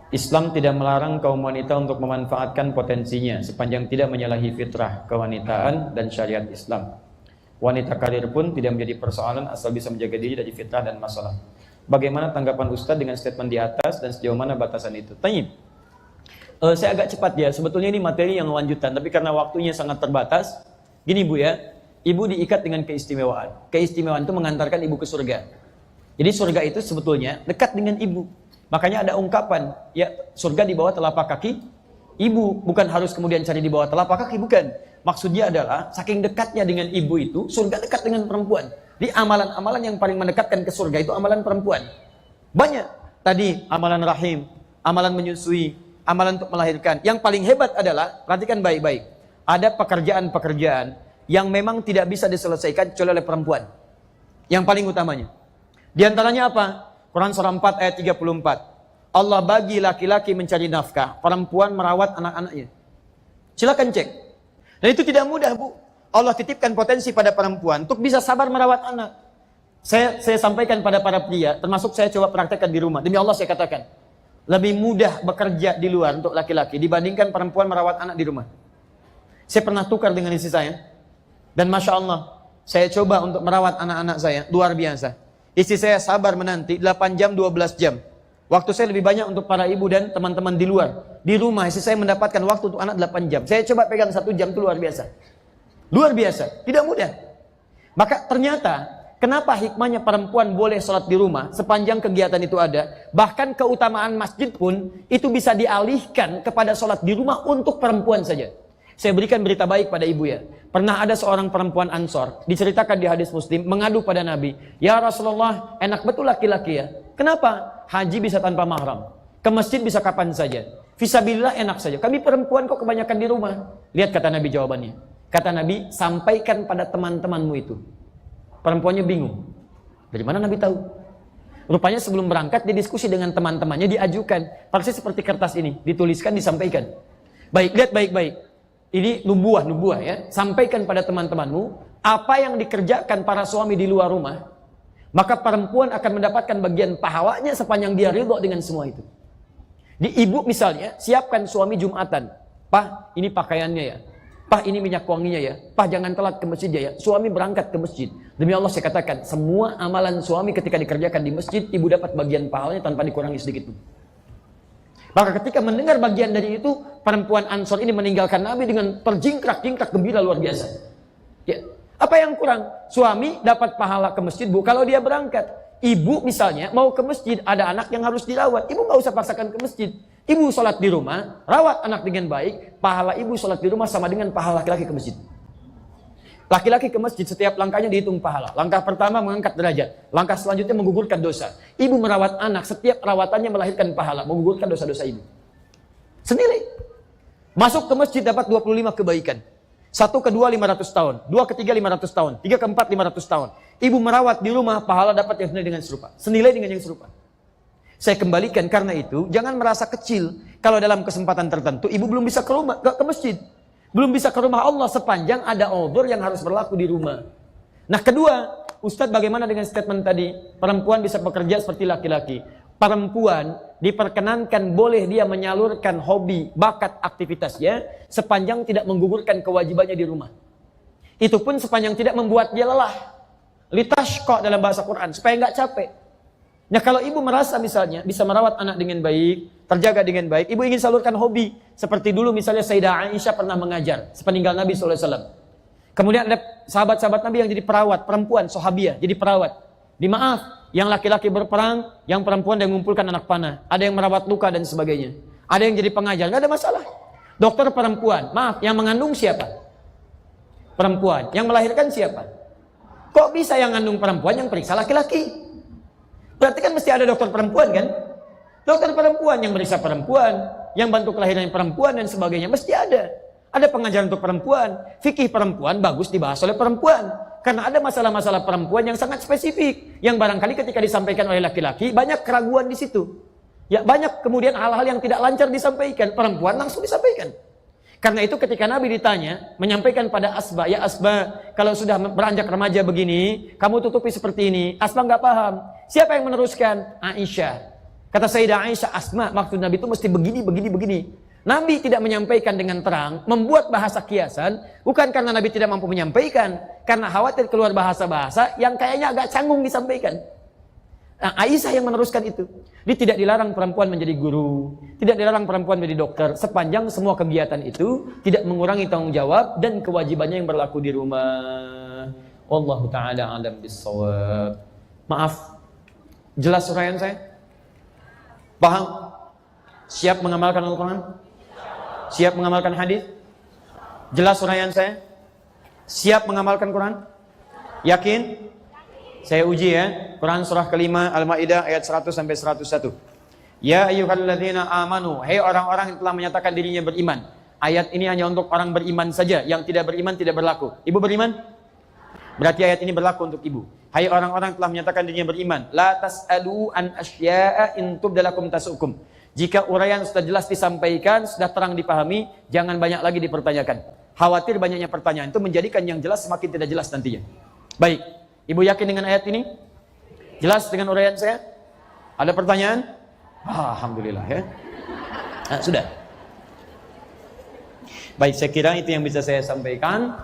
Islam tidak melarang kaum wanita untuk memanfaatkan potensinya sepanjang tidak menyalahi fitrah kewanitaan dan syariat Islam. Wanita karir pun tidak menjadi persoalan asal bisa menjaga diri dari fitrah dan masalah. Bagaimana tanggapan Ustadz dengan statement di atas dan sejauh mana batasan itu? Tayyib. Saya agak cepat ya, sebetulnya ini materi yang lanjutan, tapi karena waktunya sangat terbatas, gini Bu ya, ibu diikat dengan keistimewaan. Keistimewaan itu mengantarkan ibu ke surga. Jadi surga itu sebetulnya dekat dengan ibu. Makanya ada ungkapan, ya surga di bawah telapak kaki ibu, bukan harus kemudian cari di bawah telapak kaki, bukan. Maksudnya adalah saking dekatnya dengan ibu itu, surga dekat dengan perempuan. Di amalan-amalan yang paling mendekatkan ke surga itu amalan perempuan. Banyak. Tadi amalan rahim, amalan menyusui, amalan untuk melahirkan. Yang paling hebat adalah, perhatikan baik-baik, ada pekerjaan-pekerjaan yang memang tidak bisa diselesaikan kecuali oleh perempuan. Yang paling utamanya. Di antaranya apa? Quran surah 4 ayat 34. Allah bagi laki-laki mencari nafkah, perempuan merawat anak-anaknya. Silakan cek. Dan itu tidak mudah, Bu. Allah titipkan potensi pada perempuan untuk bisa sabar merawat anak. Saya sampaikan pada para pria, termasuk saya coba praktekkan di rumah. Demi Allah saya katakan, lebih mudah bekerja di luar untuk laki-laki dibandingkan perempuan merawat anak di rumah. Saya pernah tukar dengan istri saya, dan Masya Allah, saya coba untuk merawat anak-anak saya, luar biasa. Istri saya sabar menanti 8 jam, 12 jam. Waktu saya lebih banyak untuk para ibu dan teman-teman di luar. Di rumah istri saya mendapatkan waktu untuk anak 8 jam. Saya coba pegang 1 jam, itu luar biasa. Luar biasa, tidak mudah. Maka ternyata, kenapa hikmahnya perempuan boleh sholat di rumah sepanjang kegiatan itu ada. Bahkan keutamaan masjid pun itu bisa dialihkan kepada sholat di rumah untuk perempuan saja. Saya berikan berita baik pada ibu ya. Pernah ada seorang perempuan Ansor, diceritakan di hadis Muslim, mengadu pada Nabi, "Ya Rasulullah, enak betul laki-laki ya. Kenapa? Haji bisa tanpa mahram, ke masjid bisa kapan saja. Fisabilillah enak saja. Kami perempuan kok kebanyakan di rumah." Lihat kata Nabi jawabannya. Kata Nabi, "Sampaikan pada teman-temanmu itu." Perempuannya bingung. Dari mana Nabi tahu? Rupanya sebelum berangkat dia diskusi dengan teman-temannya, diajukan. Persis seperti kertas ini, dituliskan, disampaikan. Baik, lihat baik-baik. Ini nubuah ya. Sampaikan pada teman-temanmu apa yang dikerjakan para suami di luar rumah, maka perempuan akan mendapatkan bagian pahalanya sepanjang dia ridho dengan semua itu. Di ibu misalnya, siapkan suami Jumatan. "Pak, ini pakaiannya ya. Pak, ini minyak wanginya ya. Pak, jangan telat ke masjid ya." Suami berangkat ke masjid. Demi Allah saya katakan, semua amalan suami ketika dikerjakan di masjid, ibu dapat bagian pahalanya tanpa dikurangi sedikit pun. Maka ketika mendengar bagian dari itu, perempuan Ansor ini meninggalkan Nabi dengan terjingkrak-jingkrak gembira luar biasa. Ya. Apa yang kurang? Suami dapat pahala ke masjid, Bu, kalau dia berangkat. Ibu misalnya mau ke masjid, ada anak yang harus dirawat. Ibu nggak usah paksakan ke masjid. Ibu sholat di rumah, rawat anak dengan baik. Pahala ibu sholat di rumah sama dengan pahala laki-laki ke masjid. Laki-laki ke masjid setiap langkahnya dihitung pahala. Langkah pertama mengangkat derajat. Langkah selanjutnya menggugurkan dosa. Ibu merawat anak, setiap perawatannya melahirkan pahala. Menggugurkan dosa-dosa ibu. Senilai. Masuk ke masjid dapat 25 kebaikan. 1 ke 2 500 tahun. 2 ke 3 500 tahun. 3 ke 4 500 tahun. Ibu merawat di rumah, pahala dapat yang senilai dengan serupa. Senilai dengan yang serupa. Saya kembalikan karena itu, jangan merasa kecil. Kalau dalam kesempatan tertentu, ibu belum bisa ke rumah, ke masjid. Belum bisa ke rumah Allah sepanjang ada uzur yang harus berlaku di rumah. Nah kedua, Ustadz bagaimana dengan statement tadi? Perempuan bisa bekerja seperti laki-laki. Perempuan diperkenankan boleh dia menyalurkan hobi, bakat, aktivitasnya sepanjang tidak menggugurkan kewajibannya di rumah. Itu pun sepanjang tidak membuat dia lelah. Litashqa dalam bahasa Quran, supaya nggak capek. Nah kalau ibu merasa misalnya bisa merawat anak dengan baik, terjaga dengan baik, ibu ingin salurkan hobi. Seperti dulu misalnya Sayyidah Aisyah pernah mengajar sepeninggal Nabi SAW. Kemudian ada sahabat-sahabat Nabi yang jadi perawat, perempuan, sahabiah, jadi perawat. Dimaaf, yang laki-laki berperang, yang perempuan yang mengumpulkan anak panah. Ada yang merawat luka dan sebagainya. Ada yang jadi pengajar, nggak ada masalah. Dokter perempuan, maaf, yang mengandung siapa? Perempuan. Yang melahirkan siapa? Kok bisa yang mengandung perempuan yang periksa laki-laki? Berarti kan mesti ada dokter perempuan kan? Dokter perempuan yang meriksa perempuan, yang bantu kelahiran perempuan dan sebagainya, mesti ada. Ada pengajaran untuk perempuan, fikih perempuan bagus dibahas oleh perempuan. Karena ada masalah-masalah perempuan yang sangat spesifik, yang barangkali ketika disampaikan oleh laki-laki, banyak keraguan di situ. Ya banyak kemudian hal-hal yang tidak lancar disampaikan, perempuan langsung disampaikan. Karena itu ketika Nabi ditanya, menyampaikan pada Asba, "Ya Asba, kalau sudah beranjak remaja begini, kamu tutupi seperti ini." Asba nggak paham. Siapa yang meneruskan? Aisyah. Kata Sayyidah Aisyah, Asma, maksud Nabi itu mesti begini, begini, begini. Nabi tidak menyampaikan dengan terang, membuat bahasa kiasan, bukan karena Nabi tidak mampu menyampaikan, karena khawatir keluar bahasa-bahasa yang kayaknya agak canggung disampaikan. Nah, Aisyah yang meneruskan itu. Dia tidak dilarang perempuan menjadi guru, tidak dilarang perempuan menjadi dokter, sepanjang semua kegiatan itu tidak mengurangi tanggung jawab dan kewajibannya yang berlaku di rumah. Wallahu ta'ala a'lam bissawab. Maaf, jelas uraian saya? Paham? Siap mengamalkan Al-Quran? Siap mengamalkan hadis? Jelas uraian saya? Siap mengamalkan Quran? Yakin? Saya uji ya. Quran surah kelima Al-Maidah ayat 100 sampai 101. Ya ayyuhalladzina amanu, hai orang-orang yang telah menyatakan dirinya beriman. Ayat ini hanya untuk orang beriman saja, yang tidak beriman tidak berlaku. Ibu beriman? Berarti ayat ini berlaku untuk ibu. Hai orang-orang telah menyatakan dirinya beriman, la tas'alu an asya'a in tubdalakum tasukum. Jika uraian sudah jelas disampaikan, sudah terang dipahami, jangan banyak lagi dipertanyakan. Khawatir banyaknya pertanyaan itu menjadikan yang jelas semakin tidak jelas nantinya. Baik, ibu yakin dengan ayat ini? Jelas dengan uraian saya? Ada pertanyaan? Alhamdulillah ya. Nah, sudah. Baik, saya kira itu yang bisa saya sampaikan.